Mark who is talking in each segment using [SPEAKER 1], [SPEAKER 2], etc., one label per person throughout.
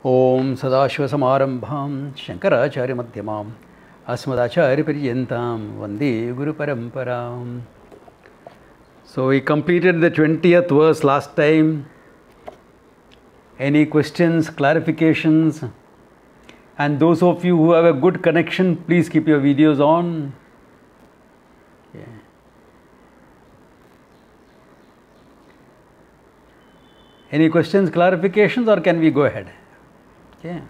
[SPEAKER 1] ओम सदाशिवसमारंभां शंकराचार्यमध्यमाम् अस्मदाचार्यपर्यन्तां वन्दे गुरुपरम्पराम्. So we completed the 20th verse last time. Any questions, clarifications? And those of you who have a good connection, please keep your videos on. Okay. Any questions, clarifications, or can we go ahead? Okay.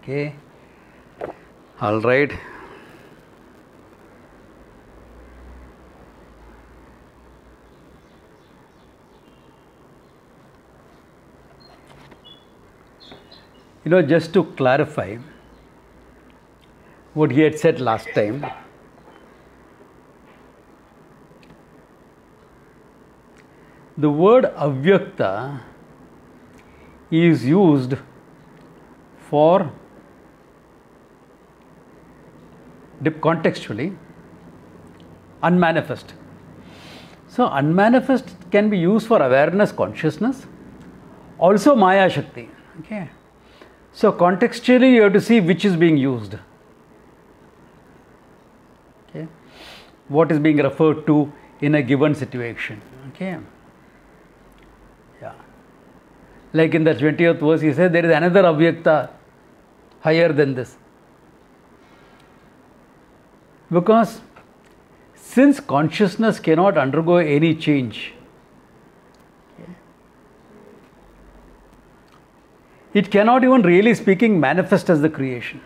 [SPEAKER 1] Okay. All right. Just to clarify what he had said last time, the word avyakta is used for contextually unmanifest. So unmanifest can be used for awareness, consciousness, also Maya Shakti. Okay. So contextually you have to see which is being used. Okay. What is being referred to in a given situation. Okay. Yeah. Like in the 20th verse he says there is another avyakta higher than this. Because since consciousness cannot undergo any change, it cannot even really speaking manifest as the creation.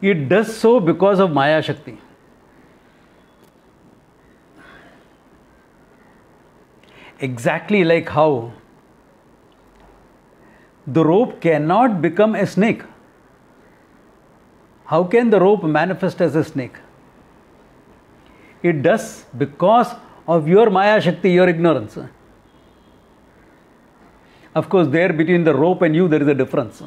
[SPEAKER 1] It does so because of Maya Shakti. Exactly like how the rope cannot become a snake. How can the rope manifest as a snake? It does because of your Maya Shakti, your ignorance. Of course, there between the rope and you, there is a difference.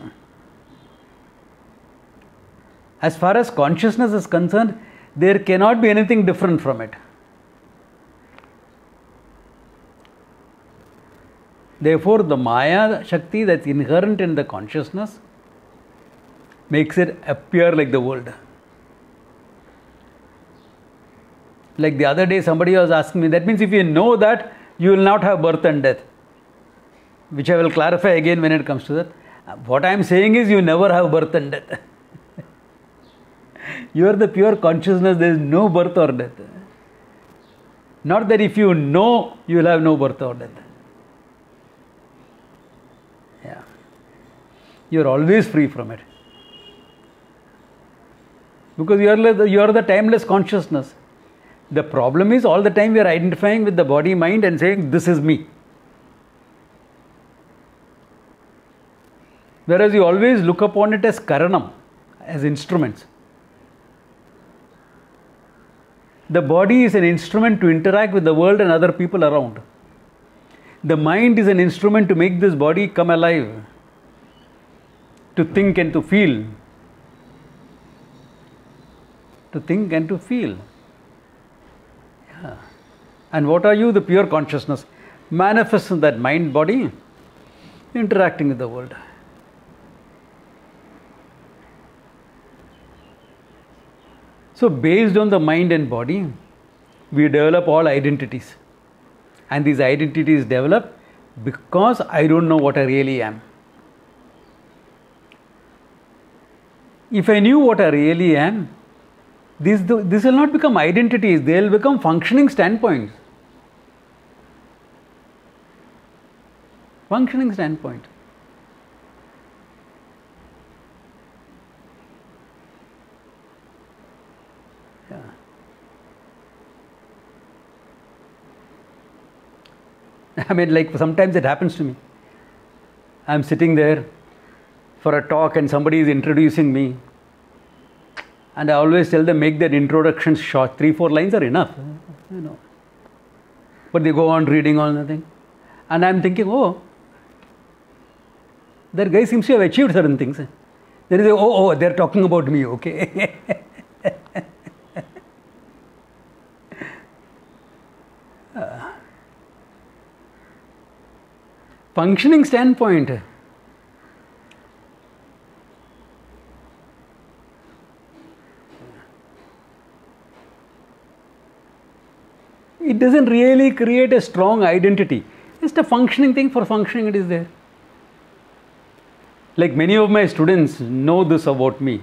[SPEAKER 1] As far as consciousness is concerned, there cannot be anything different from it. Therefore, the Maya Shakti that's inherent in the consciousness makes it appear like the world. Like the other day, somebody was asking me, that means if you know that, you will not have birth and death. Which I will clarify again when it comes to that. What I am saying is, you never have birth and death. You are the pure consciousness, there is no birth or death. Not that if you know, you will have no birth or death. Yeah. You are always free from it. Because you are the timeless consciousness. The problem is all the time we are identifying with the body, mind and saying, this is me. Whereas you always look upon it as karanam, as instruments. The body is an instrument to interact with the world and other people around. The mind is an instrument to make this body come alive, to think and to feel. To think and to feel. And what are you? The pure consciousness manifests in that mind body, interacting with the world. So based on the mind and body, we develop all identities. And these identities develop because I don't know what I really am. If I knew what I really am, this will not become identities, they will become functioning standpoints. Functioning standpoint. Yeah. I mean, like sometimes it happens to me. I am sitting there for a talk and somebody is introducing me. And I always tell them, make their introductions short. 3-4 lines are enough. But they go on reading on nothing. And I am thinking, oh, that guy seems to have achieved certain things. There is a, they're talking about me, okay. Functioning standpoint, it doesn't really create a strong identity. Just a functioning thing. For functioning, it is there. Like many of my students know this about me.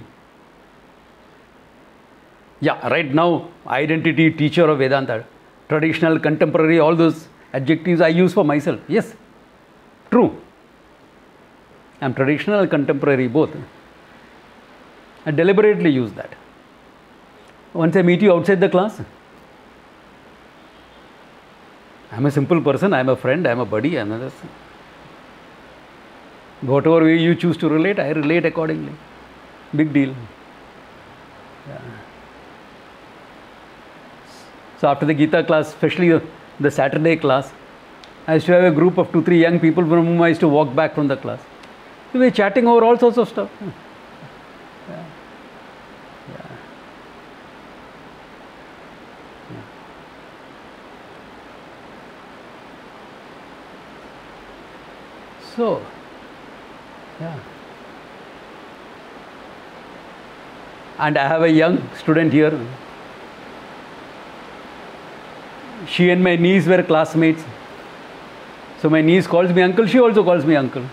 [SPEAKER 1] Yeah, right now, identity, teacher of Vedanta, traditional, contemporary, all those adjectives I use for myself. Yes, true. I am traditional, contemporary, both. I deliberately use that. Once I meet you outside the class, I am a simple person, I am a friend, I am a buddy, I am a... Whatever way you choose to relate, I relate accordingly. Big deal. Yeah. So after the Gita class, especially the Saturday class, I used to have a group of 2-3 young people from whom I used to walk back from the class. We were chatting over all sorts of stuff. Yeah. Yeah. Yeah. So, yeah. And I have a young student here. She and my niece were classmates. So my niece calls me uncle, she also calls me uncle.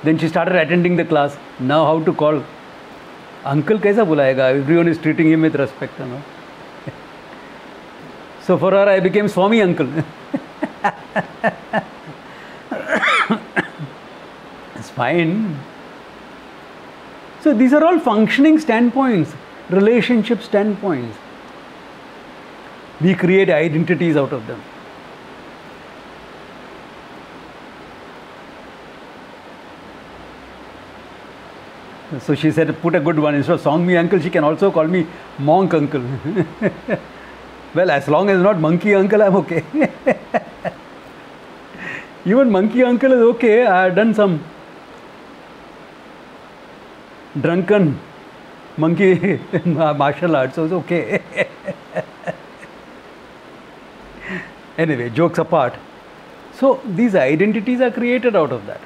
[SPEAKER 1] Then she started attending the class. Now how to call? Uncle kaisa bulayega? Everyone is treating him with respect. You know? So for her I became Swami uncle. It's fine. So these are all functioning standpoints, relationship standpoints. We create identities out of them. So she said, put a good one. Instead of Swami uncle, she can also call me monk uncle. Well, as long as not monkey uncle, I'm okay. Even monkey uncle is okay. I have done some drunken monkey martial arts, so it's okay. Anyway, jokes apart. So these identities are created out of that.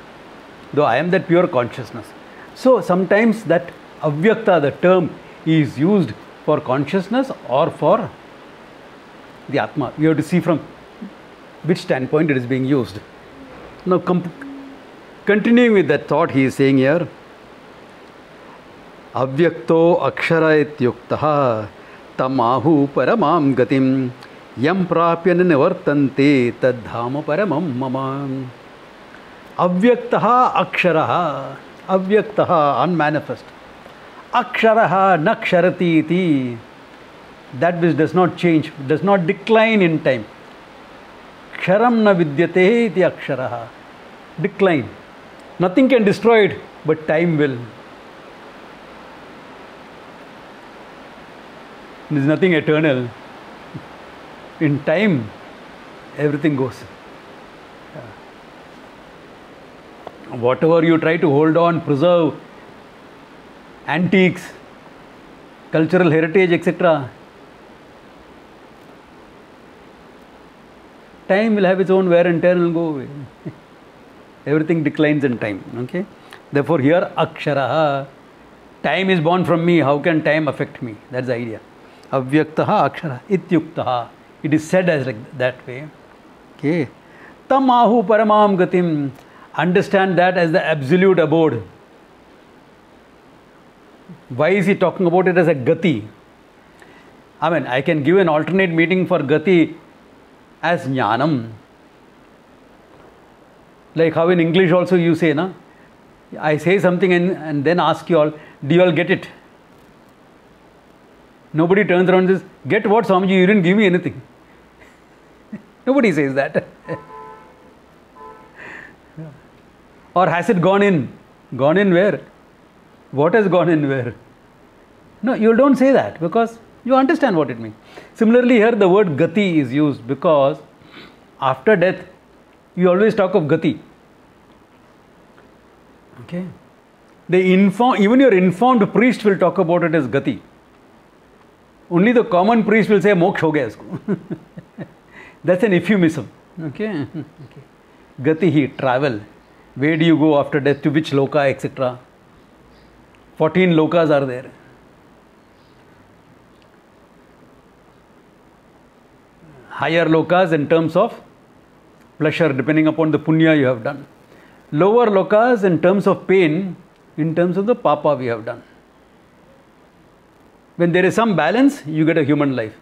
[SPEAKER 1] Though I am that pure consciousness. So sometimes that avyakta, the term, is used for consciousness or for the Atma. You have to see from which standpoint it is being used. Now continuing with that thought, he is saying here, Avyakto akshara ityuktaha tamahu paramam gatim yam prapya nivartante tadhama paramam mama. Avyaktaha aksharaha. Avyaktaha, unmanifest. Aksharaha naksharati iti. That which does not change, does not decline in time. Ksharam na vidyate iti aksharaha. Decline. Nothing can destroy it, but time will. There is nothing eternal. In time, everything goes. Whatever you try to hold on, preserve, antiques, cultural heritage, etc., time will have its own wear and tear and will go away. Everything declines in time. Okay. Therefore, here aksharaha, time is born from me. How can time affect me? That's the idea. Avyaktaha akshara ityuktaha. It is said as like that way. Okay. Tamahu paramam gatim. Understand that as the absolute abode. Why is he talking about it as a gati? I mean, I can give an alternate meaning for gati as jnanam. Like how in English also you say, na? I say something and then ask you all, do you all get it? Nobody turns around and says, get what, Swamiji? You didn't give me anything. Nobody says that. Or has it gone in? Gone in where? What has gone in where? No, you don't say that because you understand what it means. Similarly, here the word gati is used because after death, you always talk of gati. Okay? Even your informed priest will talk about it as gati. Only the common priest will say moksha ho gaya isko. That's an euphemism. Okay. Okay. Gatihi, travel. Where do you go after death? To which loka, etc. 14 lokas are there. Higher lokas in terms of pleasure, depending upon the punya you have done. Lower lokas in terms of pain, in terms of the papa we have done. When there is some balance, you get a human life.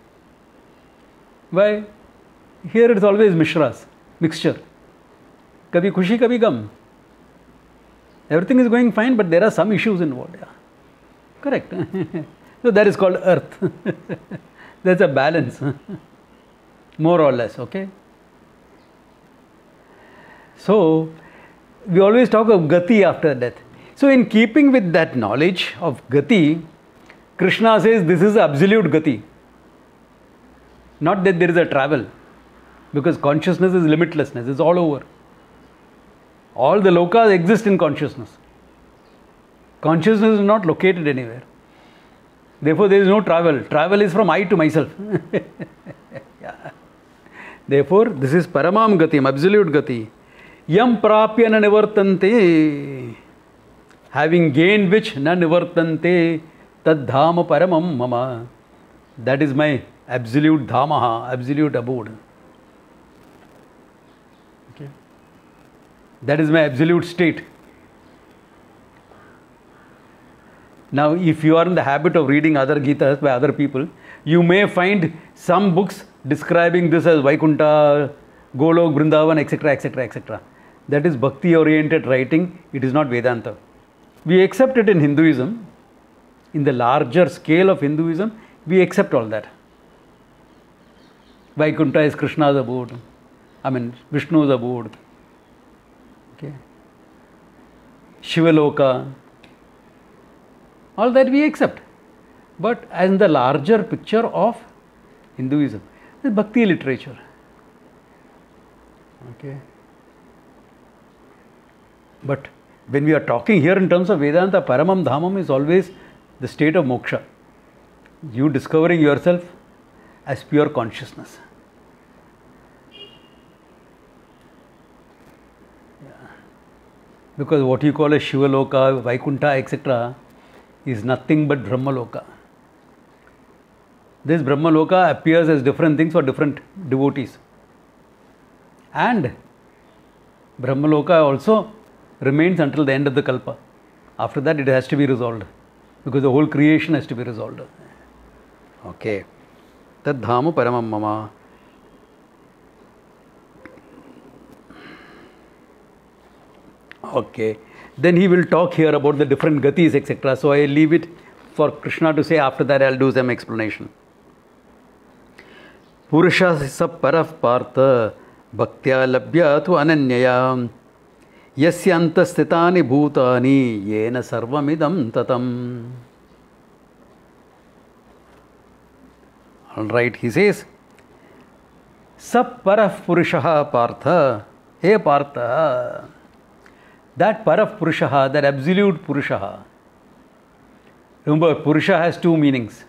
[SPEAKER 1] Why? Here it's always mishras, mixture. Kabhi khushi, kabhi gam. Everything is going fine, but there are some issues involved. Yeah. Correct. So that is called earth. That's a balance. More or less, okay? So, we always talk of gati after death. So, in keeping with that knowledge of gati, Krishna says this is absolute gati. Not that there is a travel. Because consciousness is limitlessness, it's all over. All the lokas exist in consciousness. Consciousness is not located anywhere. Therefore, there is no travel. Travel is from I to myself. Yeah. Therefore, this is paramam gatim, absolute gati. Yam prapya na nivartante. Having gained which na nivartante, tad dhama paramam mama. That is my absolute dhamaha, absolute abode. Okay. That is my absolute state. Now, if you are in the habit of reading other Gitas by other people, you may find some books describing this as Vaikunta, Golok, Vrindavan, etc., etc., etc. That is bhakti-oriented writing. It is not Vedanta. We accept it in Hinduism. In the larger scale of Hinduism, we accept all that. Vaikunta is Krishna's abode. Vishnu's abode. Okay. Shivaloka. All that we accept. But as in the larger picture of Hinduism, the bhakti literature. Okay. But when we are talking here in terms of Vedanta, Paramam Dhamam is always the state of moksha. You discovering yourself as pure consciousness. Yeah. Because what you call a Shivaloka, Vaikunta, etc. is nothing but Brahmaloka. This Brahmaloka appears as different things for different devotees. And Brahmaloka also remains until the end of the Kalpa. After that, it has to be resolved. Because the whole creation has to be resolved. Okay. Tad dhama paramam mama. Okay. Then he will talk here about the different gatis, etc. So I leave it for Krishna to say. After that, I'll do some explanation. Purusha sab paraf partha bhaktya labhya tu ananyaya yasya antasthitani bhutani yena sarvamidam tatam. Alright, he says, sab paraf purusha partha, hey partha, that paraf purusha, that absolute purusha. Remember, purusha has two meanings.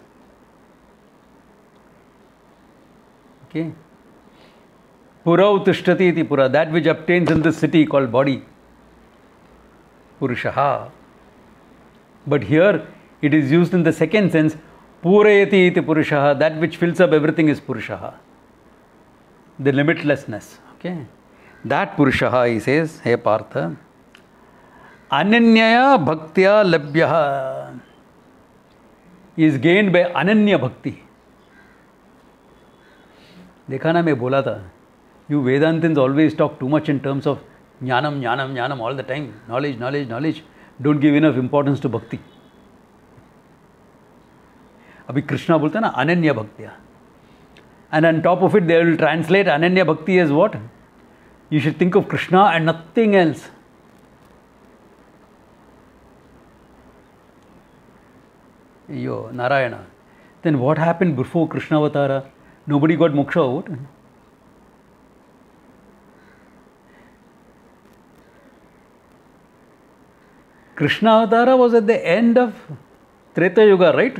[SPEAKER 1] Okay. Pura utishtati iti pura, that which obtains in the city called body. Purusha. But here it is used in the second sense. Purayati iti purusha, that which fills up everything is purusha. The limitlessness. Okay. That purusha, he says, hey partha, ananyaya bhaktya labhya, is gained by ananya bhakti. देखा ना मैं बोला था, you Vedantins always talk too much in terms of jnanam, jnanam, jnanam all the time. Knowledge, knowledge, knowledge. Don't give enough importance to bhakti. अभी कृष्णा बोलता है ना अनन्य भक्तिया. And on top of it, they will translate ananya bhakti as what? You should think of Krishna and nothing else. Yo, Narayana. Then what happened before Krishna Avatara? Nobody got moksha out. Krishna Avatara was at the end of Treta Yuga, right?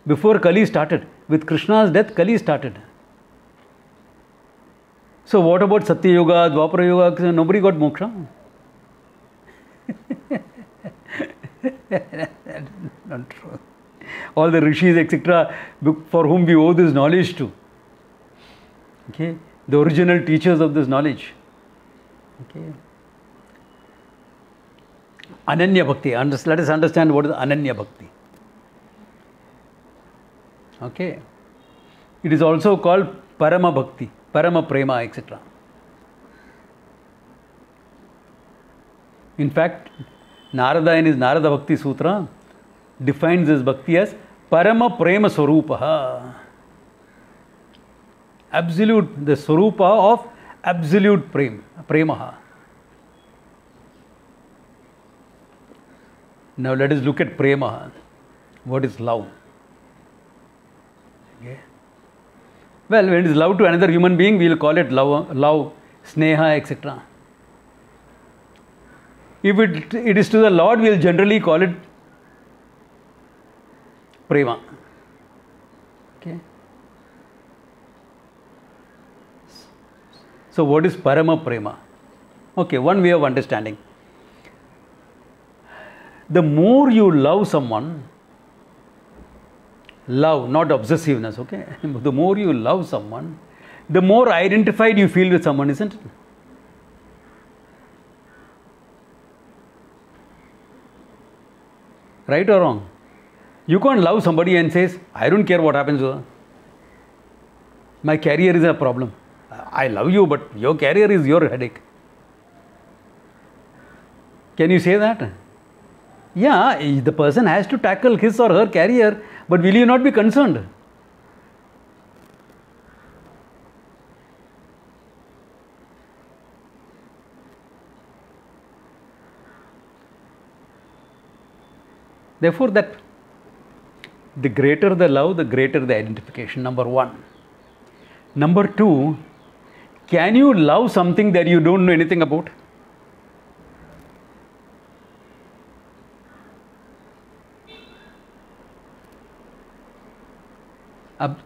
[SPEAKER 1] Before Kali started. With Krishna's death, Kali started. So what about Satya Yoga, Dwapara Yoga? Nobody got moksha. Not true. All the rishis, etc., for whom we owe this knowledge to. Okay, the original teachers of this knowledge. Okay. Ananya Bhakti. Let us understand what is Ananya Bhakti. Okay. It is also called Parama Bhakti, Parama Prema, etc. In fact, Narada in his Narada Bhakti Sutra defines this bhakti as Parama Prema Swarupaha. Absolute, the Swarupa of absolute Premaha. Now let us look at Premaha. What is love? Okay. Well, when it is love to another human being, we will call it love, sneha, etc. If it is to the Lord, we will generally call it prema. Okay. So what is parama prema? Okay, one way of understanding. The more you love someone, love, not obsessiveness, okay? The more you love someone, the more identified you feel with someone, isn't it? Right or wrong? You can't love somebody and says, I don't care what happens to her. My career is a problem. I love you, but your career is your headache. Can you say that? Yeah, the person has to tackle his or her career, but will you not be concerned? Therefore, that the greater the love, the greater the identification, number one. Number two, can you love something that you don't know anything about?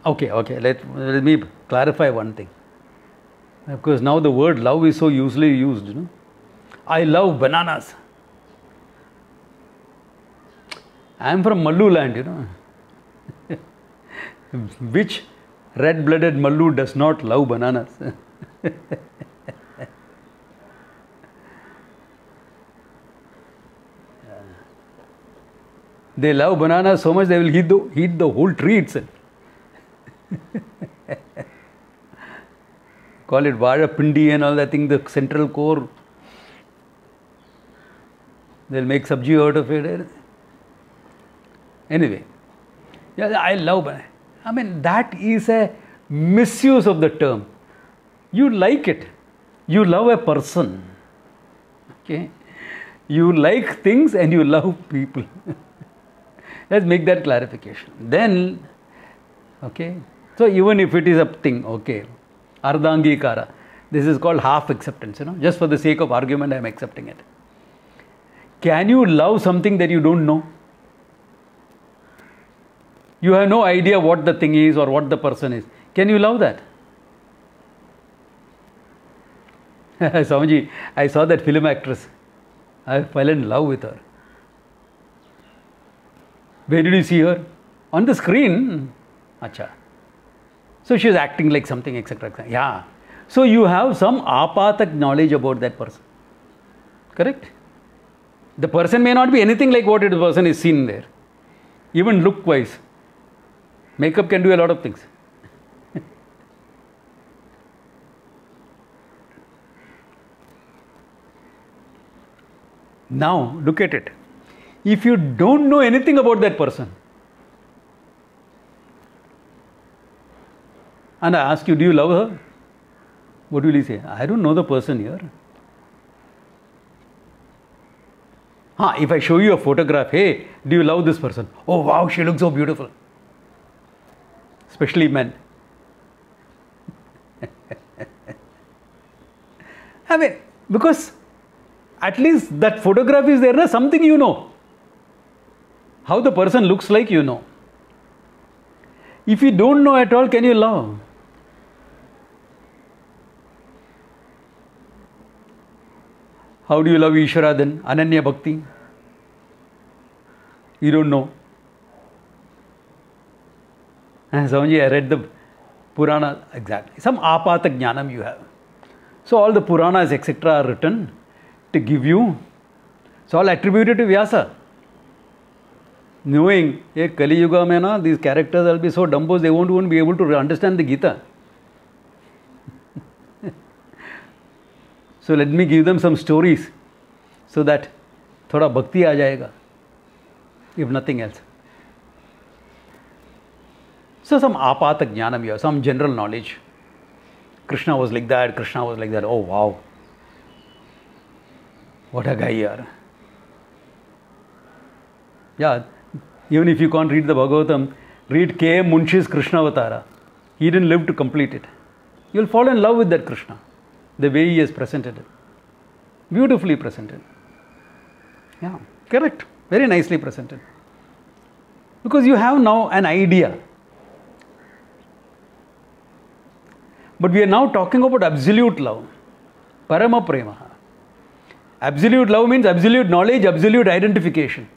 [SPEAKER 1] Okay, let me clarify one thing. Because now the word love is so usually used, you know. I love bananas. I am from Mallu land, you know. Which red-blooded Mallu does not love bananas? They love bananas so much they will eat the whole tree itself. Call it Vada Pindi and all that thing, the central core. They'll make sabji out of it. Anyway, yeah, I love banana. I mean, that is a misuse of the term. You like it. You love a person. Okay? You like things and you love people. Let's make that clarification. Then, okay, so even if it is a thing, okay, Ardhangikara, this is called half acceptance, you know, just for the sake of argument I am accepting it. Can you love something that you don't know? You have no idea what the thing is or what the person is. Can you love that? Swamiji, I saw that film actress. I fell in love with her. Where did you see her? On the screen. Acha. So she is acting like something, etc. Yeah. So you have some apatak knowledge about that person. Correct? The person may not be anything like what the person is seen there. Even look wise. Makeup can do a lot of things. Now, look at it. If you don't know anything about that person, and I ask you, do you love her? What will you say? I don't know the person here. If I show you a photograph, hey, do you love this person? Oh wow, she looks so beautiful. Especially men. I mean, because at least that photograph is there, something you know. How the person looks like, you know. If you don't know at all, can you love? How do you love Ishvara then? Ananya Bhakti. You don't know. Swamiji, I read the Purana, exactly. Some apata jnanam you have. So all the Puranas, etc. are written to give you. It's all attributed to Vyasa. Knowing, Kali Yuga mein na, these characters will be so dumbos, they won't even be able to understand the Gita. So let me give them some stories so that thoda bhakti aa jayega, if nothing else. So some apata jnanam you have, some general knowledge. Krishna was like that, Krishna was like that. Oh wow. What a guy here. Yeah, even if you can't read the Bhagavatam, read K.M. Munshi's Krishna Avatara. He didn't live to complete it. You'll fall in love with that Krishna, the way he has presented it. Beautifully presented. Yeah, correct. Very nicely presented. Because you have now an idea. But we are now talking about absolute love. Parama prema. Absolute love means absolute knowledge, absolute identification.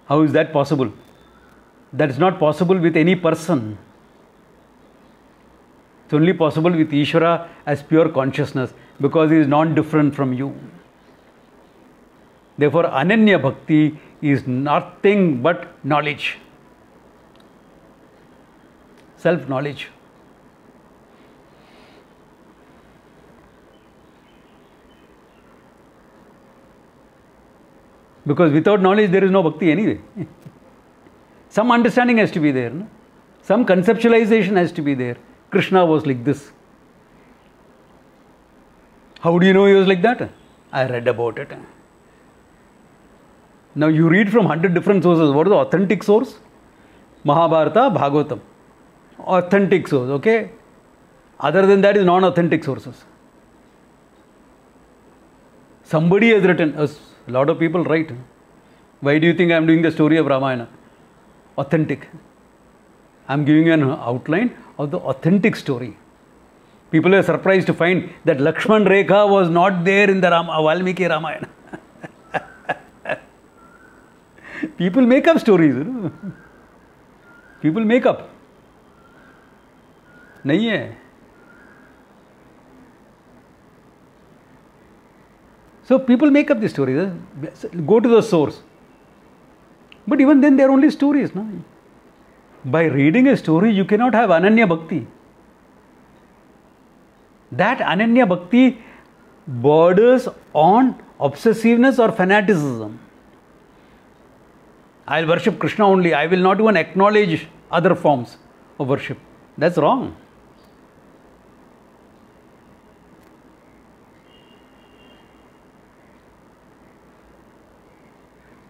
[SPEAKER 1] How is that possible? That is not possible with any person. It's only possible with Ishvara as pure consciousness, because he is non-different from you. Therefore, Ananya Bhakti is nothing but knowledge. Self-knowledge. Because without knowledge there is no bhakti anyway. Some understanding has to be there. No? Some conceptualization has to be there. Krishna was like this. How do you know he was like that? I read about it. Now you read from 100 different sources. What is the authentic source? Mahabharata, Bhagavatam. Authentic source, okay? Other than that is non-authentic sources. Somebody has written, a lot of people write. Why do you think I am doing the story of Ramayana? Authentic. I am giving you an outline of the authentic story. People are surprised to find that Lakshman Rekha was not there in the Valmiki Ramayana. People make up stories. You know? People make up. नहीं है. So people make up the stories. Go to the source. But even then they are only stories. No? By reading a story you cannot have Ananya Bhakti. That Ananya Bhakti borders on obsessiveness or fanaticism. I will worship Krishna only. I will not even acknowledge other forms of worship. That's wrong.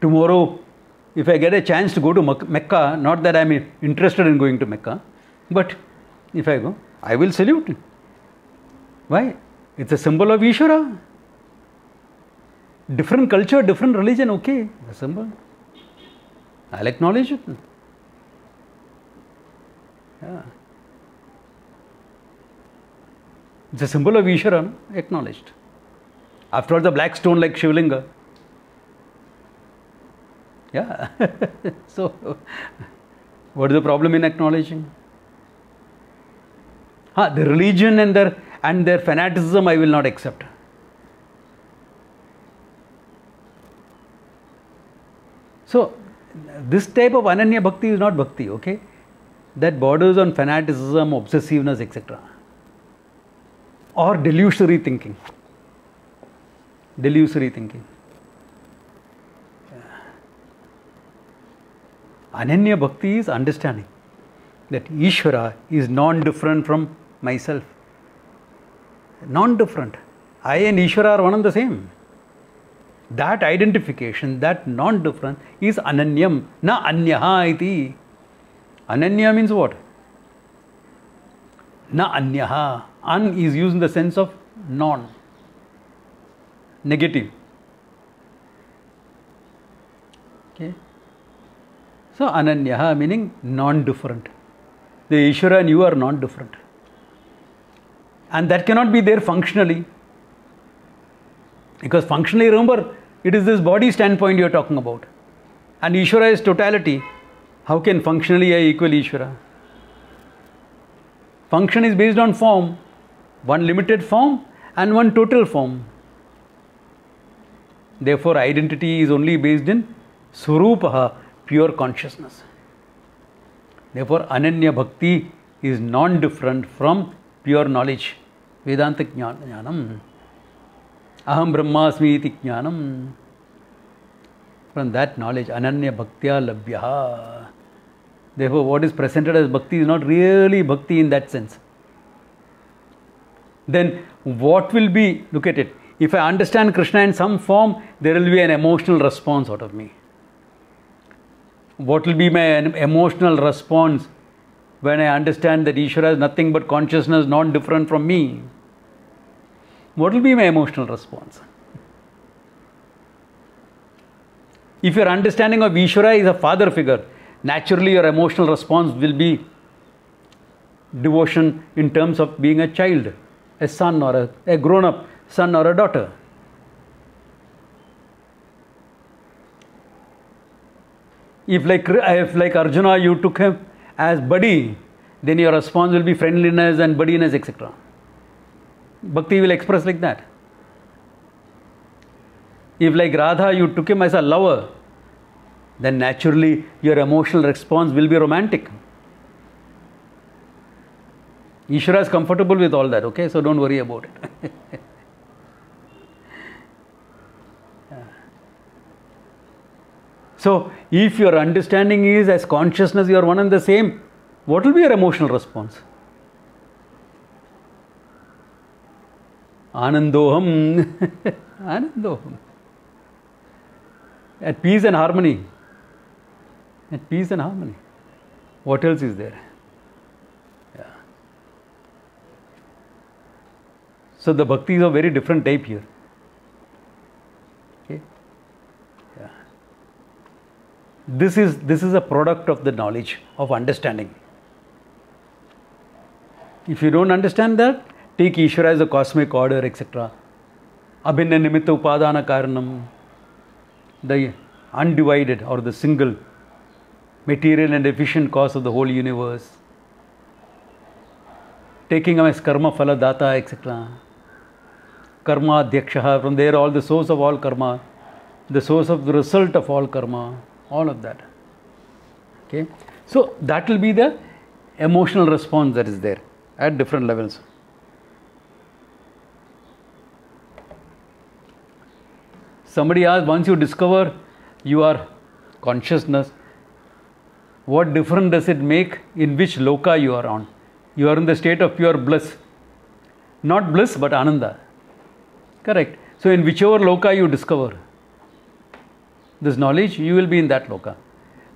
[SPEAKER 1] Tomorrow, if I get a chance to go to Mecca, not that I am interested in going to Mecca, but if I go, I will salute. Why? It's a symbol of Ishvara. Different culture, different religion, okay, a symbol. I'll acknowledge it. Yeah. It's a symbol of Ishvara, acknowledged. After all, the black stone like Shivlinga. Yeah. So, what is the problem in acknowledging? The religion and their fanaticism I will not accept. So, this type of Ananya Bhakti is not Bhakti, okay? That borders on fanaticism, obsessiveness, etc. Or delusory thinking. Delusory thinking. Ananya Bhakti is understanding that Ishvara is non-different from myself. Non-different. I and Ishvara are one and the same. That identification, that non-different is Ananyam, na Anyaha iti. Ananya means what? Na Anyaha. An is used in the sense of non. Negative. Okay. So Ananyaha meaning non-different. the Ishvara and you are not different. And that cannot be there functionally. Because functionally, remember, it is this body standpoint you are talking about. And Ishvara is totality. How can functionally I equal Ishvara? Function is based on form. One limited form and one total form. Therefore, identity is only based in Swarupaha, pure consciousness. Therefore, Ananya Bhakti is non-different from pure knowledge. Vedanta Jnanam. Aham Brahmasmi iti Jnanam. From that knowledge, Ananya Bhaktya Labhyaha. Therefore, what is presented as Bhakti is not really Bhakti in that sense. Then, what will be, look at it, if I understand Krishna in some form, there will be an emotional response out of me. What will be my emotional response when I understand that Ishvara is nothing but consciousness, not different from me? What will be my emotional response? If your understanding of Ishvara is a father figure, naturally your emotional response will be devotion in terms of being a child, a son or a grown-up son or a daughter. If like Arjuna you took him as buddy, then your response will be friendliness and buddiness, etc. Bhakti will express like that. If like Radha you took him as a lover, then naturally your emotional response will be romantic. Ishvara is comfortable with all that, okay? So don't worry about it. So, if your understanding is as consciousness, you are one and the same, what will be your emotional response? Anandoham. Anandoham. At peace and harmony. At peace and harmony. What else is there? Yeah. So, the bhakti is of very different type here. This is a product of the knowledge, of understanding. If you don't understand that, take Ishvara as a cosmic order, etc. Abhinna nimitta upadana karanam, the undivided or the single material and efficient cause of the whole universe. Taking him as karma phala data, etc. Karma adhyakshaha, from there all the source of all karma, the source of the result of all karma. All of that. Okay. So that will be the emotional response that is there at different levels. Somebody asked, once you discover your consciousness, what difference does it make in which loka you are on? You are in the state of pure bliss. Not bliss, but ananda. Correct. So in whichever loka you discover this knowledge, you will be in that loka.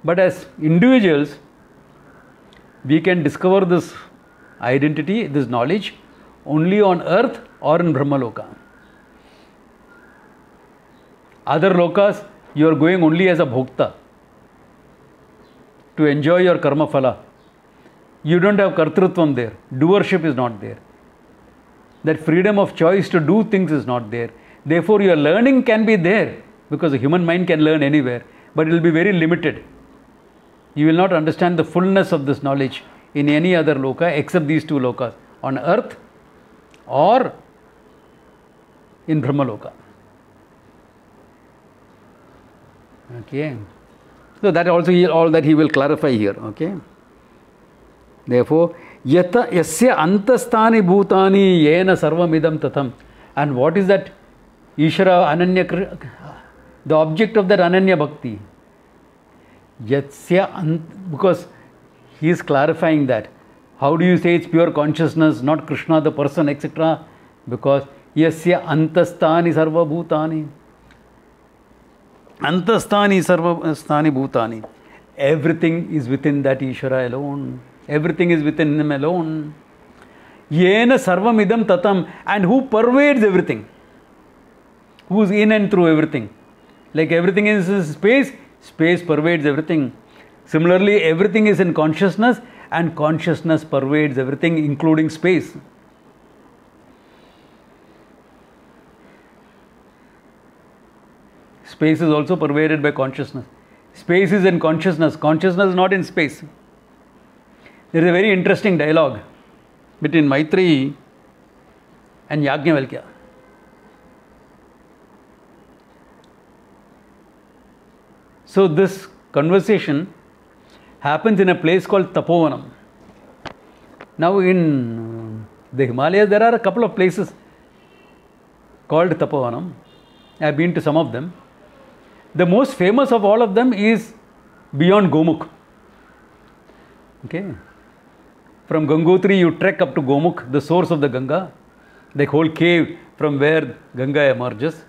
[SPEAKER 1] But as individuals, we can discover this identity, this knowledge, only on earth or in Brahmaloka. Other lokas, you are going only as a bhokta to enjoy your karma phala. You don't have kartrutvam there. Doership is not there. That freedom of choice to do things is not there. Therefore, your learning can be there. Because the human mind can learn anywhere, but it will be very limited. You will not understand the fullness of this knowledge in any other loka except these two lokas, on earth or in Brahmaloka. Okay. So that also all that he will clarify here. Okay. Therefore, yata yasya antasthani bhutani yena sarvamidam tatham. And what is that Ishvara Ananya? The object of that Ananya Bhakti. Yatsya, because he is clarifying that. How do you say it's pure consciousness, not Krishna, the person, etc.? Because yasya antasthani sarva bhutani. Antasthani sarva bhutani. Everything is within that Ishvara alone. Everything is within him alone. Yena sarvam idam tatam. And who pervades everything. Who is in and through everything. Like everything is in space, space pervades everything. Similarly, everything is in consciousness and consciousness pervades everything, including space. Space is also pervaded by consciousness. Space is in consciousness. Consciousness is not in space. There is a very interesting dialogue between Maitreyi and Yajnavalkya. So this conversation happens in a place called Tapovanam. Now in the Himalayas there are a couple of places called Tapovanam. I have been to some of them. The most famous of all of them is beyond Gomukh. Okay. From Gangotri you trek up to Gomukh, the source of the Ganga, the whole cave from where Ganga emerges.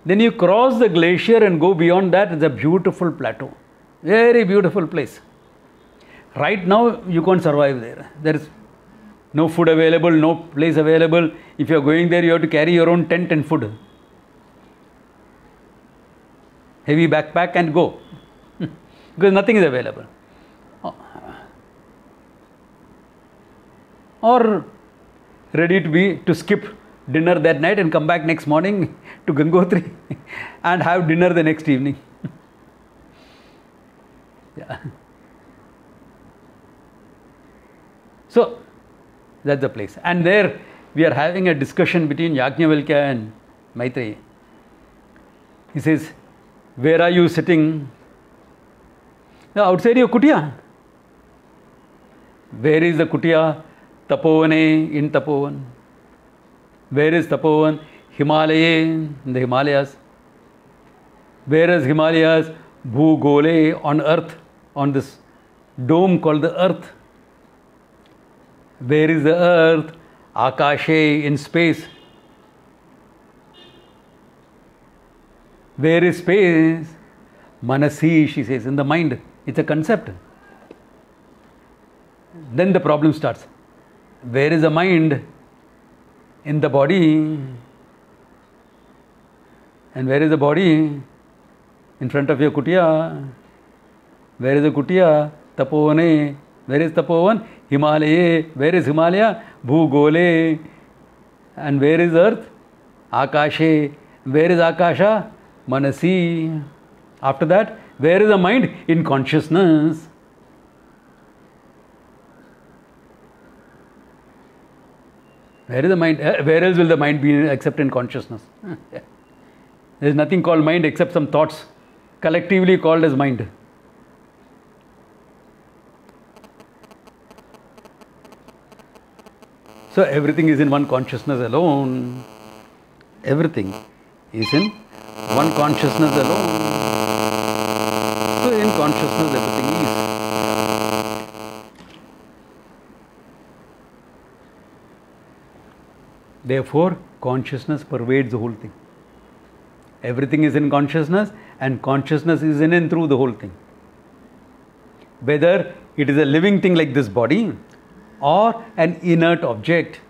[SPEAKER 1] Then you cross the glacier and go beyond that. It's a beautiful plateau. Very beautiful place. Right now you can't survive there. There is no food available, no place available. If you are going there, you have to carry your own tent and food. Heavy backpack and go. Because nothing is available. Or ready to skip dinner that night and come back next morning to Gangotri and have dinner the next evening. Yeah. So that's the place. And there we are having a discussion between Yajnavalkya and Maitreyi. He says, where are you sitting? No, outside your kutia. Where is the kutia? Tapovane, in Tapovan. Where is Tapovan? Himalaya, in the Himalayas. Where is Himalayas? Bhugole, on earth, on this dome called the earth. Where is the earth? Akashe, in space. Where is space? Manasi, she says, in the mind. It's a concept. Then the problem starts. Where is the mind? In the body. And where is the body? In front of your kutia. Where is the kutia? Tapovane. Where is Tapovan? Himalaya. Where is Himalaya? Bhugole. And where is earth? Akashe. Where is Akasha? Manasi. After that, where is the mind? In consciousness. Where is the mind? Where else will the mind be except in consciousness? There is nothing called mind except some thoughts, collectively called as mind. So everything is in one consciousness alone. Everything is in one consciousness alone. So in consciousness everything is. Therefore, consciousness pervades the whole thing. Everything is in consciousness, and consciousness is in and through the whole thing. Whether it is a living thing like this body or an inert object.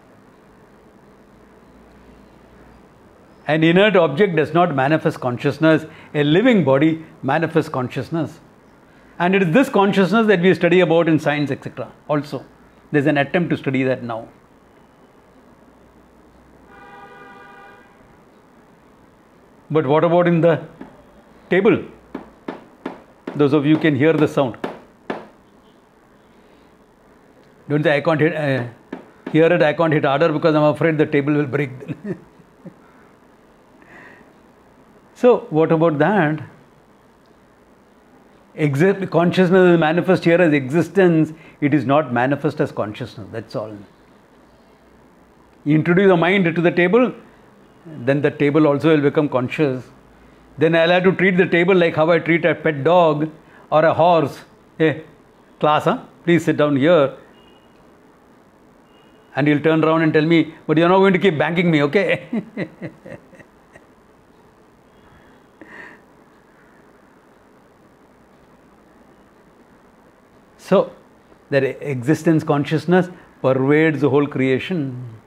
[SPEAKER 1] An inert object does not manifest consciousness. A living body manifests consciousness. And it is this consciousness that we study about in science, etc. Also, there is an attempt to study that now. But what about in the table? Those of you can hear the sound. Don't say I can't hear it, I can't hit harder because I'm afraid the table will break. So what about that? Consciousness is manifest here as existence. It is not manifest as consciousness. That's all. You introduce a mind to the table, then the table also will become conscious. Then I'll have to treat the table like how I treat a pet dog or a horse. Hey, class, huh? Please sit down here. And he'll turn around and tell me, but you're not going to keep banking me, okay? So, that existence consciousness pervades the whole creation.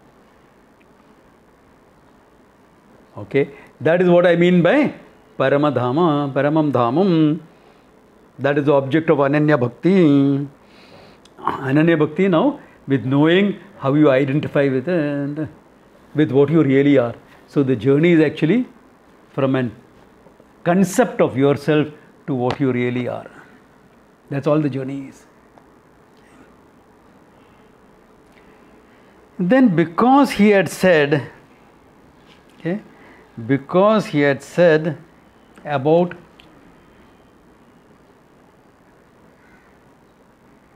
[SPEAKER 1] Okay, that is what I mean by Paramadhama, Paramam Dhamam. That is the object of Ananya Bhakti. Ananya Bhakti now with knowing how you identify with and with what you really are. So the journey is actually from a concept of yourself to what you really are. That's all the journey is. Then because he had said, okay, because he had said about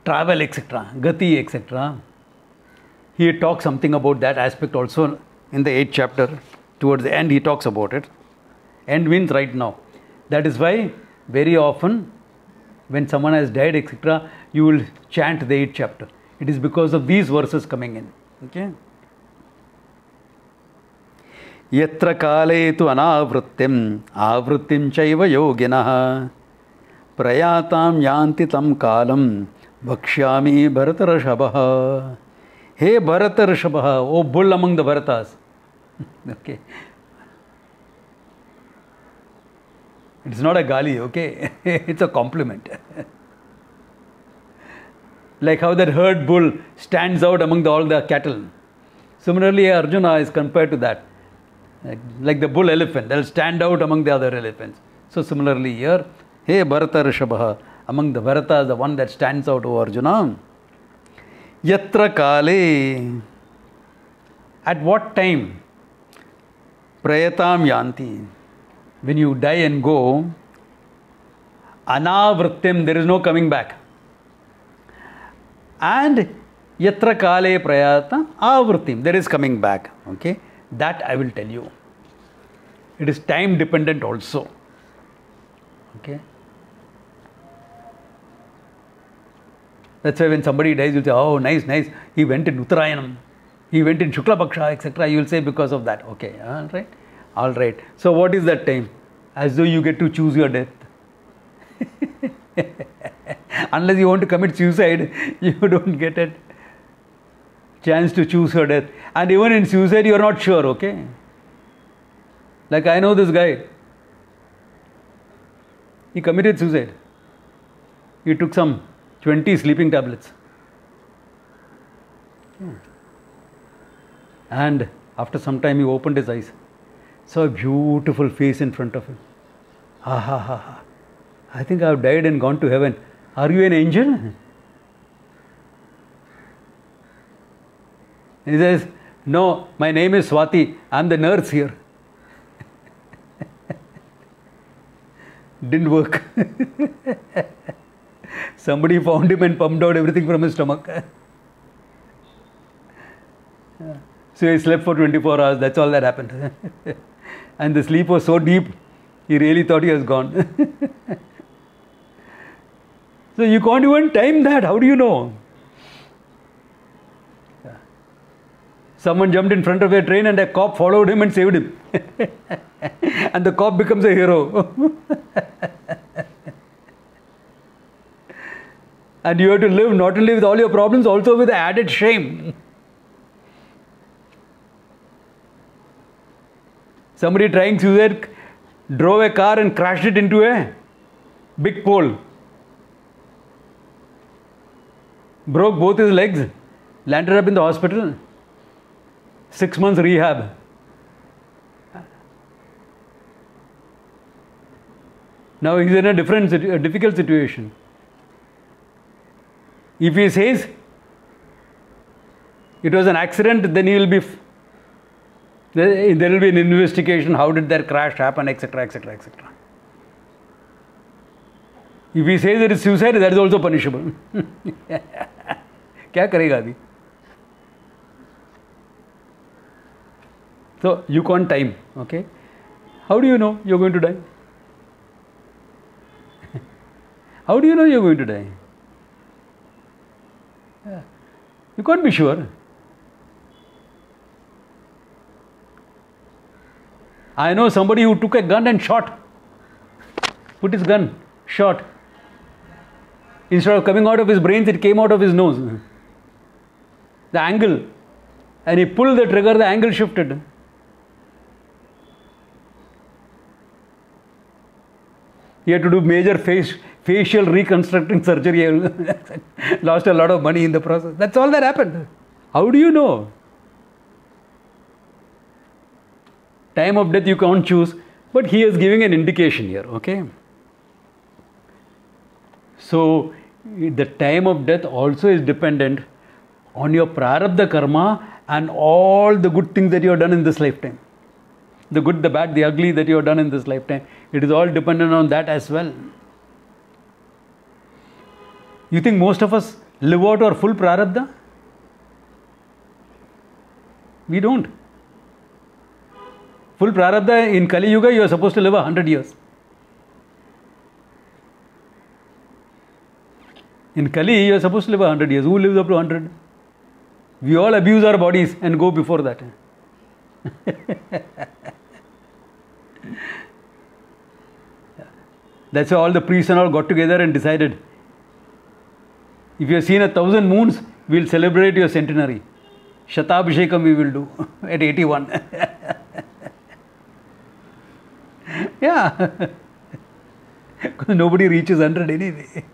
[SPEAKER 1] travel, etc., gati, etc., he talks something about that aspect also in the 8th chapter. Towards the end, he talks about it. End means right now. That is why very often when someone has died, etc., you will chant the 8th chapter. It is because of these verses coming in. Okay. Yatra kale tu anavrittim avrittim chaiva yoginah prayatam yanti tam kalam Bhakshyami Bharatarashabha. Hey Bharatarashabha, oh bull among the Bharatas. Okay. It's not a gali, okay? It's a compliment. Like how that herd bull stands out among all the cattle. Similarly, Arjuna is compared to that. Like the bull elephant, they'll stand out among the other elephants. So similarly here, hey Bharatarashabha, among the Bharatas, the one that stands out, O Arjuna. Yatra kale, at what time? Prayatam yanti, when you die and go, anavrittim, there is no coming back. And yatra kale prayata avrittim, there is coming back. Okay, that I will tell you. It is time dependent also. Okay. That's why when somebody dies, you'll say, oh, nice, nice. He went in Uttarayanam. He went in Shukla Paksha, etc. You will say because of that. Okay, all right. All right. So what is that time? As though you get to choose your death. Unless you want to commit suicide, you don't get a chance to choose your death. And even in suicide, you are not sure, okay? Like I know this guy. He committed suicide. He took some 20 sleeping tablets. And after some time he opened his eyes. Saw a beautiful face in front of him. Ha ha ha ha. I think I have died and gone to heaven. Are you an angel? And he says, no, my name is Swati. I am the nurse here. Didn't work. Somebody found him and pumped out everything from his stomach. So he slept for 24 hours. That's all that happened. And the sleep was so deep, he really thought he was gone. So you can't even time that. How do you know? Someone jumped in front of a train and a cop followed him and saved him. And the cop becomes a hero. And you have to live not only with all your problems, also with added shame. Somebody trying suicide drove a car and crashed it into a big pole. Broke both his legs. Landed up in the hospital. 6 months rehab. Now he's in a difficult situation. If he says it was an accident, then he will be. There will be an investigation. How did that crash happen, etc., etc., etc. If he says it is suicide, that is also punishable. क्या करेगा अभी? So you can't time. Okay. How do you know you're going to die? How do you know you're going to die? You can't be sure. I know somebody who took a gun and shot. Put his gun, shot. Instead of coming out of his brains, it came out of his nose. The angle. And he pulled the trigger, the angle shifted. He had to do major facial reconstructing surgery. Lost a lot of money in the process. That's all that happened. How do you know? Time of death you can't choose, but he is giving an indication here, okay? So, the time of death also is dependent on your prarabdha karma and all the good things that you have done in this lifetime. The good, the bad, the ugly that you have done in this lifetime. It is all dependent on that as well. You think most of us live out our full prarabdha? We don't. Full prarabdha in Kali Yuga, you are supposed to live 100 years. In Kali, you are supposed to live 100 years. Who lives up to 100? We all abuse our bodies and go before that. That's why all the priests and all got together and decided, if you have seen 1,000 moons, we will celebrate your centenary. Shatabhishekam we will do at 81. Yeah. Because nobody reaches 100 anyway.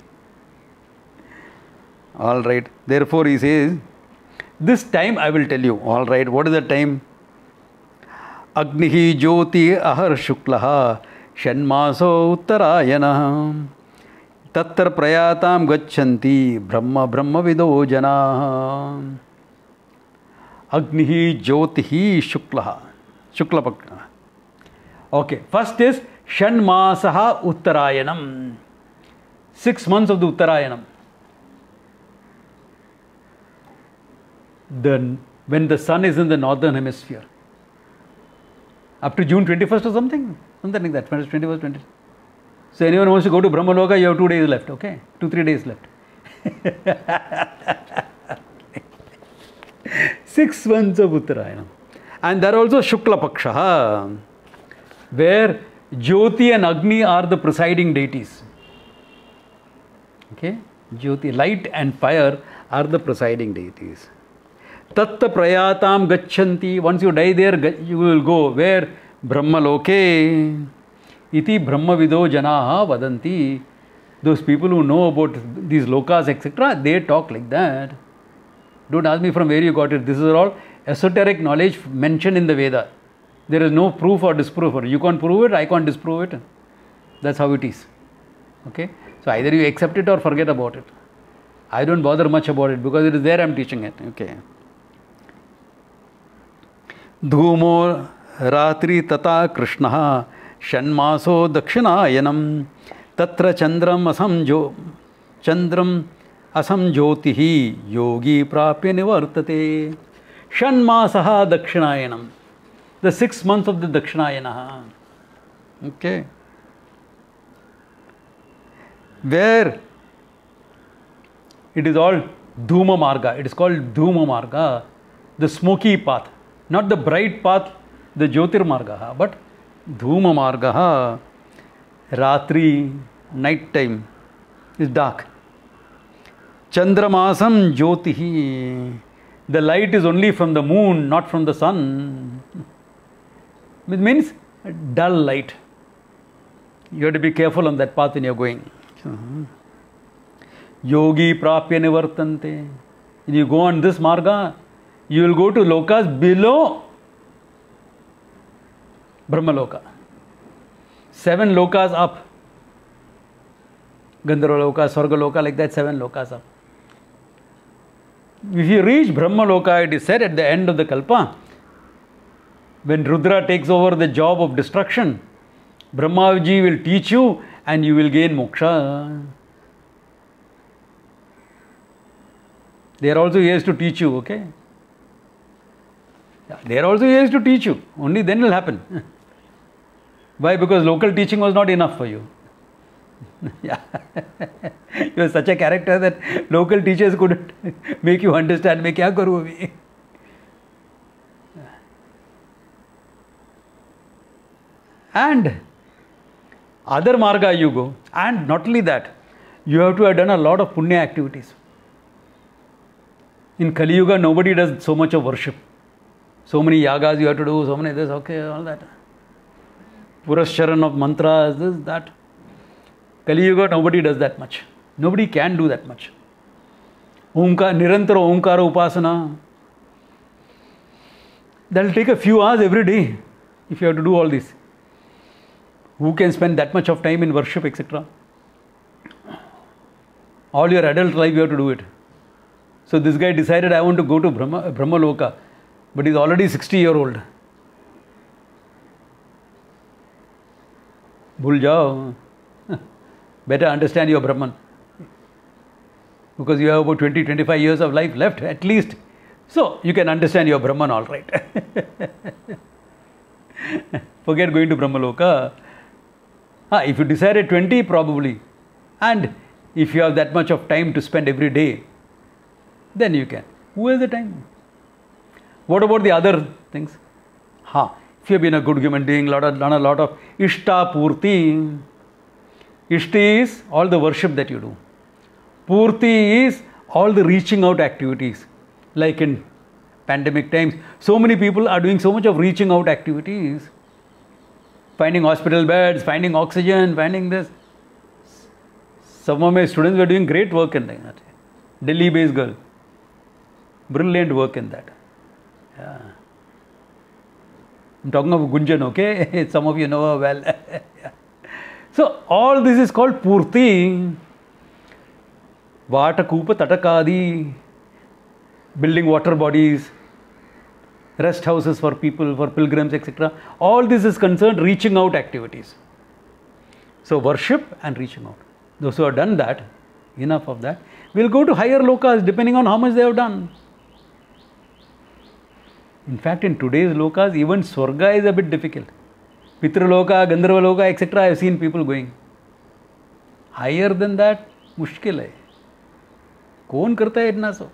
[SPEAKER 1] All right. Therefore, he says, this time I will tell you. All right. What is the time? Agnihi Jyoti Ahar Shuklaha Shanmaso Uttarayana Tattar Prayatam Gachanti Brahma Vido Jana Agnihi Jyotihi Shuklaha Shuklapakha. Okay. First is Shanmasaha Uttarayanam. 6 months of the Uttarayanam. When the sun is in the northern hemisphere. Up to June 21st or something? Something like that. 21st, 20th. So anyone wants to go to Brahmaloka, you have 2 days left, okay? 2-3 days left. 6 months of Uttarayanam. And there are also Shukla Paksha, where Jyoti and Agni are the presiding deities. Okay? Jyoti, light and fire are the presiding deities. Tatta prayatam gachanti. Once you die there, you will go where? Brahmaloke. Iti Brahmavido janaha vadanti. Those people who know about these lokas, etc., they talk like that. Don't ask me from where you got it. This is all esoteric knowledge mentioned in the Veda. There is no proof or disproof. You can't prove it, I can't disprove it. That's how it is. Okay? So either you accept it or forget about it. I don't bother much about it because it is there I am teaching it. Okay. Dhumo Ratri Tata Krishna Shanmaso Dakshinayanam Tatra Chandram Asam Jyotihi Yogi Prapya Nivartate Shanmasaha Dakshinayanam. The 6 months of the Dakshinayana. Okay. Where it is all Dhuma Marga. It is called Dhuma Marga, the smoky path. Not the bright path, the Jyotir Marga, but Dhuma Marga, Ratri, night time is dark. Chandramasam Jyotihi. The light is only from the moon, not from the sun. It means dull light. You have to be careful on that path when you are going. Yogi Prapya Nivartante. When you go on this Marga, you will go to lokas below Brahmaloka. 7 lokas up. Gandharva Loka, Swarga Loka, like that, 7 lokas up. If you reach Brahmaloka, it is said at the end of the Kalpa, when Rudra takes over the job of destruction, Brahmaji will teach you and you will gain moksha. They are also here to teach you, okay? Yeah, they are also here to teach you. Only then it will happen. Why? Because local teaching was not enough for you. Yeah. You are such a character that local teachers couldn't make you understand. Main kya karu abhi? And other marga you go. And not only that, you have to have done a lot of punya activities. In Kali Yuga, nobody does so much of worship. So many yagas you have to do, so many this, okay, all that. Purascharan of mantras, this, that. Kali Yuga, nobody does that much. Nobody can do that much. Nirantara Omkara Upasana. That will take a few hours every day if you have to do all this. Who can spend that much of time in worship, etc.? All your adult life you have to do it. So this guy decided, I want to go to Brahmaloka, but he's already 60-year-old. Bhul jao. Better understand your Brahman. Because you have about 20-25 years of life left at least. So you can understand your Brahman all right. Forget going to Brahmaloka. If you decide at 20, probably. And if you have that much of time to spend every day, then you can. Who has the time? What about the other things? If you have been a good human being, done a lot of Ishta Purti. Ishti is all the worship that you do. Purti is all the reaching out activities. Like in pandemic times, so many people are doing so much of reaching out activities. Finding hospital beds, finding oxygen, finding this. Some of my students were doing great work in that. Delhi-based girl. Brilliant work in that. Yeah. I'm talking of Gunjan, okay? Some of you know her well. So, all this is called Purti. Vata Kupa Tatakadi. Building water bodies. Rest houses for people, for pilgrims, etc. All this is concerned reaching out activities. So, worship and reaching out. Those who have done that, enough of that, will go to higher lokas depending on how much they have done. In fact, in today's lokas, even Swarga is a bit difficult. Pitraloka, Gandharvaloka, etc. I have seen people going. Higher than that, mushkil hai. Kaun karta hai itna so?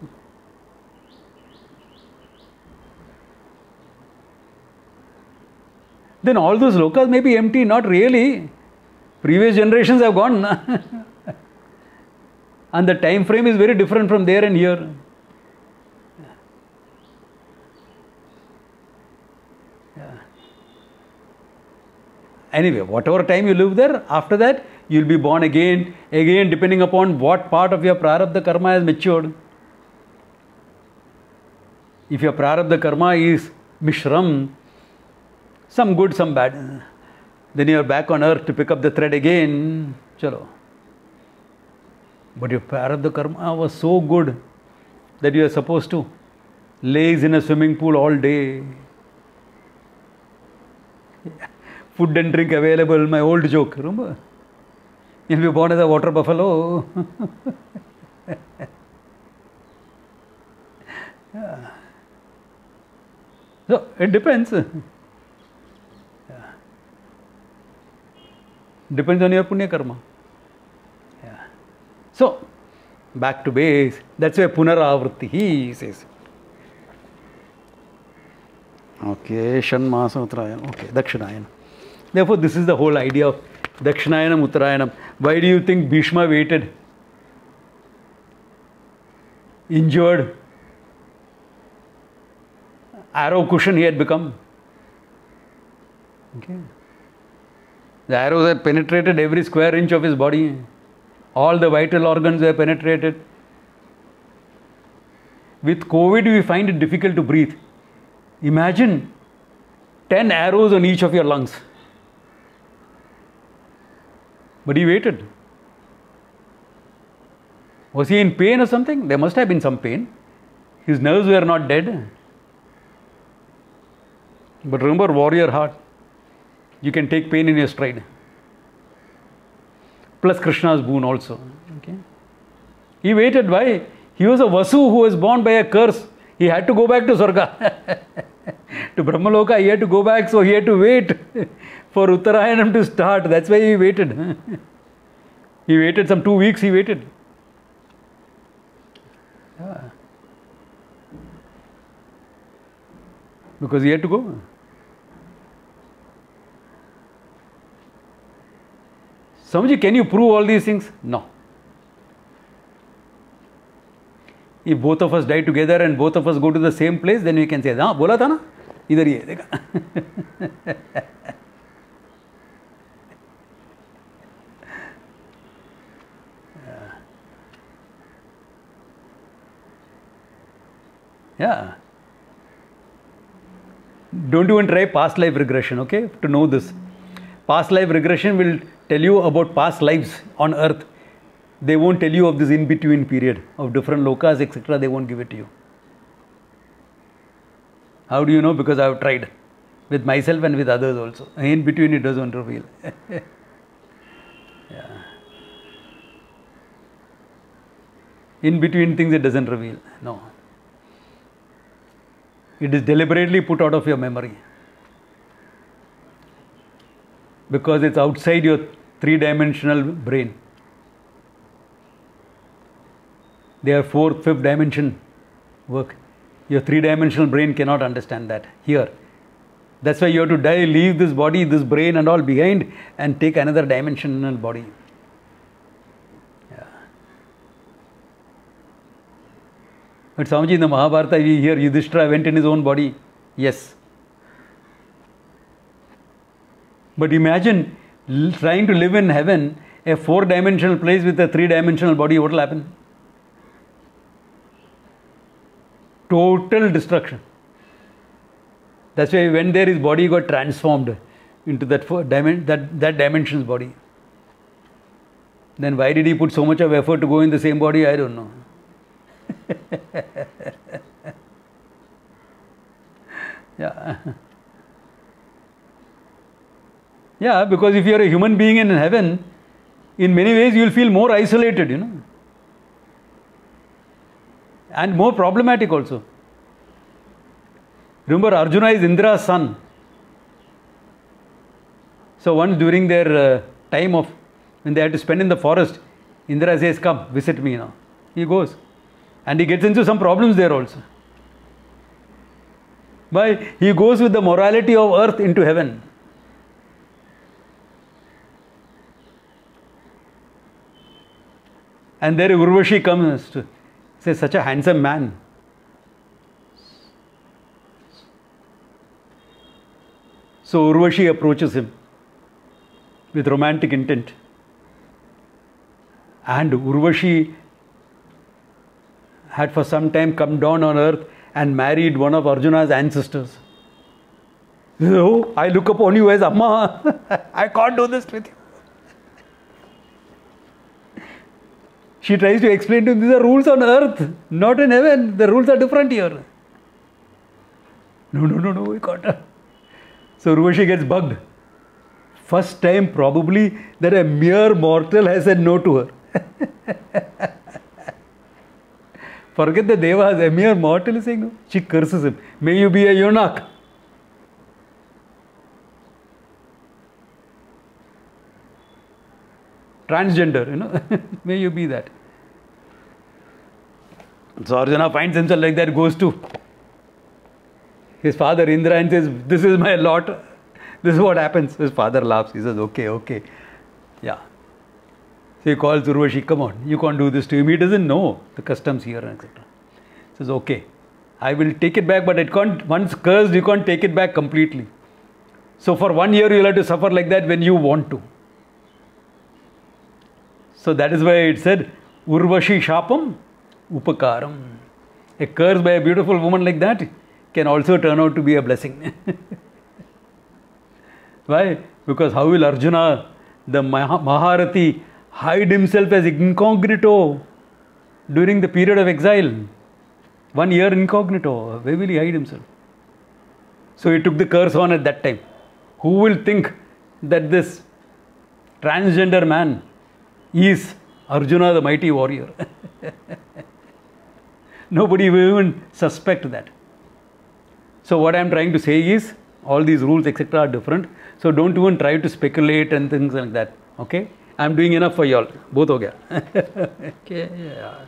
[SPEAKER 1] Then all those lokas may be empty, not really. Previous generations have gone. And the time frame is very different from there and here. Anyway, whatever time you live there, after that, you will be born again, depending upon what part of your prarabdha karma has matured. If your prarabdha karma is mishram, some good, some bad, then you are back on earth to pick up the thread again. Chalo. But your prarabdha karma was so good that you are supposed to laze in a swimming pool all day. Food and drink available, my old joke, remember? You'll be born as a water buffalo. Yeah. So, it depends. Yeah. Depends on your punya karma. Yeah. So, back to base. That's why Punaravritti, he says. Okay, Shanmasa Uttarayanam. Okay, Dakshinayanam. Therefore, this is the whole idea of Dakshinayanam, Uttarayanam. Why do you think Bhishma waited? Injured. Arrow cushion he had become. Okay. The arrows had penetrated every square inch of his body. All the vital organs were penetrated. With COVID, we find it difficult to breathe. Imagine 10 arrows on each of your lungs. But he waited. Was he in pain or something? There must have been some pain. His nerves were not dead. But remember, warrior heart. You can take pain in your stride. Plus Krishna's boon also. Okay. He waited. Why? He was a Vasu who was born by a curse. He had to go back to Swarga. To Brahmaloka, he had to go back, so he had to wait for Uttarayanam to start. That's why he waited. He waited some 2 weeks, he waited. Yeah. Because he had to go. Swamiji, can you prove all these things? No. If both of us die together and both of us go to the same place, then we can say, हाँ बोला था ना, इधर ही है, देखा. Yeah. Don't even try past life regression, okay, to know this. Past life regression will tell you about past lives on earth. They won't tell you of this in-between period of different lokas, etc. They won't give it to you. How do you know? Because I have tried with myself and with others also. In between it doesn't reveal. Yeah. In between things it doesn't reveal. No. It is deliberately put out of your memory. Because it's outside your three-dimensional brain. They are fourth, fifth dimension work. Your three-dimensional brain cannot understand that here. That's why you have to die, leave this body, this brain and all behind and take another dimensional body. Yeah. But Swamiji, in the Mahabharata, we hear Yudhishthira went in his own body. Yes. But imagine trying to live in heaven, a four-dimensional place with a three-dimensional body, what will happen? Total destruction. That's why when there his body got transformed into that that dimension's body. Then why did he put so much of effort to go in the same body? I don't know. Yeah. Yeah, because if you are a human being in heaven, in many ways you will feel more isolated, you know. And more problematic also. Remember, Arjuna is Indra's son. So once during their time of when they had to spend in the forest, Indra says, "Come, visit me now." He goes. And he gets into some problems there also. Why? He goes with the morality of earth into heaven. And there Urvashi comes to say, such a handsome man. So Urvashi approaches him with romantic intent. And Urvashi had for some time come down on earth and married one of Arjuna's ancestors. Oh, I look upon you as Amma. I can't do this with you. She tries to explain to him, these are rules on earth, not in heaven. The rules are different here. No, we can't. So Urvashi gets bugged. First time probably that a mere mortal has said no to her. Forget the devas, a mere mortal is saying no. She curses him. May you be a eunuch. Transgender, you know. May you be that. So Arjuna finds himself like that, goes to his father Indra and says, this is my lot. This is what happens. His father laughs. He says, okay. Yeah. So he calls Urvashi, come on, you can't do this to him. He doesn't know the customs here, etc. He says, okay, I will take it back, but it can't, once cursed, you can't take it back completely. So for 1 year, you'll have to suffer like that when you want to. So that is why it said, Urvashi Shapam Upakaram. A curse by a beautiful woman like that can also turn out to be a blessing. Why? Because how will Arjuna, the Maharati, hide himself as incognito during the period of exile? 1 year incognito. Where will he hide himself? So he took the curse on at that time. Who will think that this transgender man is Arjuna, the mighty warrior? Nobody will even suspect that. So what I am trying to say is, all these rules etc. are different. So don't even try to speculate and things like that. Okay? I am doing enough for y'all. Both ho gaya. Okay, yeah.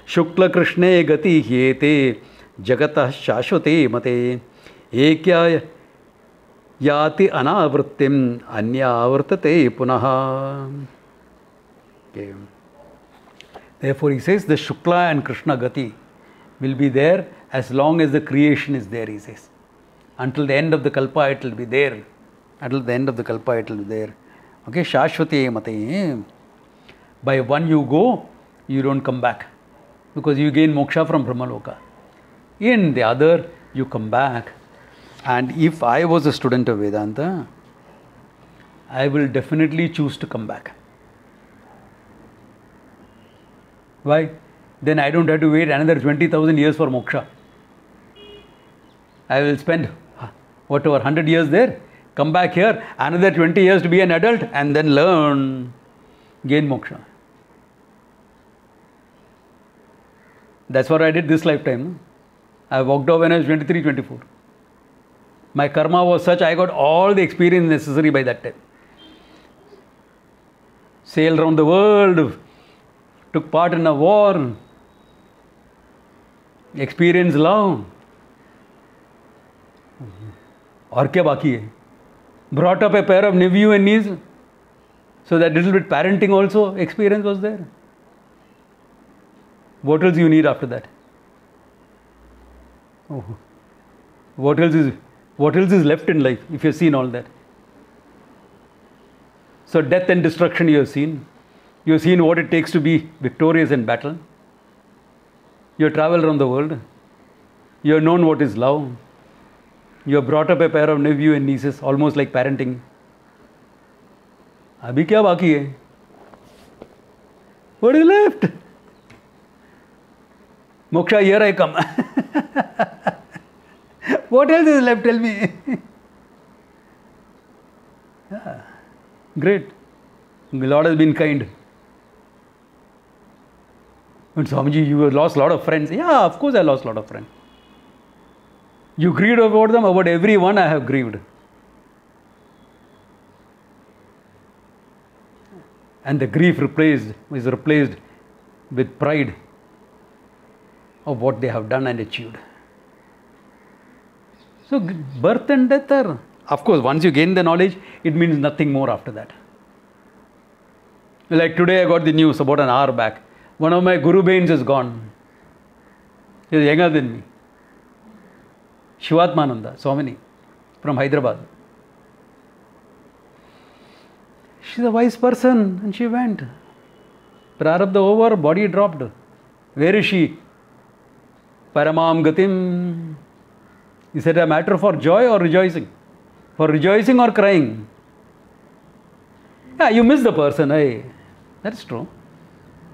[SPEAKER 1] Shukla Krishne gati hyete jagatah shashvate mate ekya yati anavrittim anyavartate punaha. Okay. Therefore he says the Shukla and Krishna gati will be there as long as the creation is there, he says. Until the end of the kalpa it will be there. Until the end of the kalpa it will be there. Okay, shashvate mate. By one you go, you don't come back. because you gain moksha from Brahmaloka. In the other, you come back. And if I was a student of Vedanta, I will definitely choose to come back. Why? Then I don't have to wait another 20,000 years for moksha. I will spend whatever 100 years there, come back here, another 20 years to be an adult, and then learn, gain moksha. That's what I did this lifetime. I walked off when I was 23, 24. My karma was such, I got all the experience necessary by that time. Sailed around the world, took part in a war, experienced love. और क्या बाकी है? Brought up a pair of nephew and niece, so that little bit parenting also experience was there. What else you need after that? Oh. What else is left in life if you've seen all that? So death and destruction you have seen. You have seen what it takes to be victorious in battle. You have traveled around the world. You have known what is love. You have brought up a pair of nephew and nieces, almost like parenting. Abhi kya baki hai? What is left? Moksha, here I come. What else is left? Tell me. Yeah. Great. The Lord has been kind. And Swamiji, you have lost a lot of friends. Yeah, of course I lost a lot of friends. You grieved about them, about everyone I have grieved. And the grief is replaced with pride of what they have done and achieved. So birth and death are, of course, once you gain the knowledge, it means nothing more after that. Like today I got the news about an hour back. One of my Guru Bains is gone. He is younger than me. Shivatmananda, Swamini, from Hyderabad. She's a wise person and she went. Prarabdha over, body dropped. Where is she? Paramam Gatim. Is it a matter for joy or rejoicing? For rejoicing or crying? Yeah, you miss the person, eh? That's true.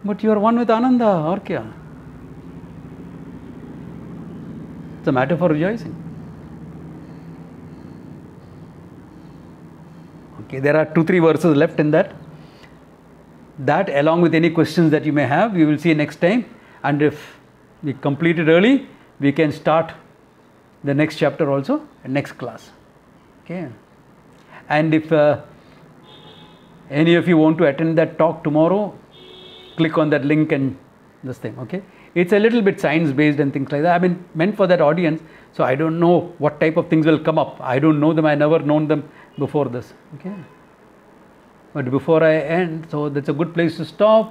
[SPEAKER 1] But you are one with Ananda, or kya? It's a matter for rejoicing. Okay, there are 2-3 verses left in that. That, along with any questions that you may have, we will see next time. And if we complete it early, we can start the next chapter also, next class. Okay. And if any of you want to attend that talk tomorrow, click on that link and this thing. Okay. It's a little bit science based and things like that. I mean, meant for that audience. So I don't know what type of things will come up. I don't know them. I never known them before this. Okay. But before I end, so that's a good place to stop.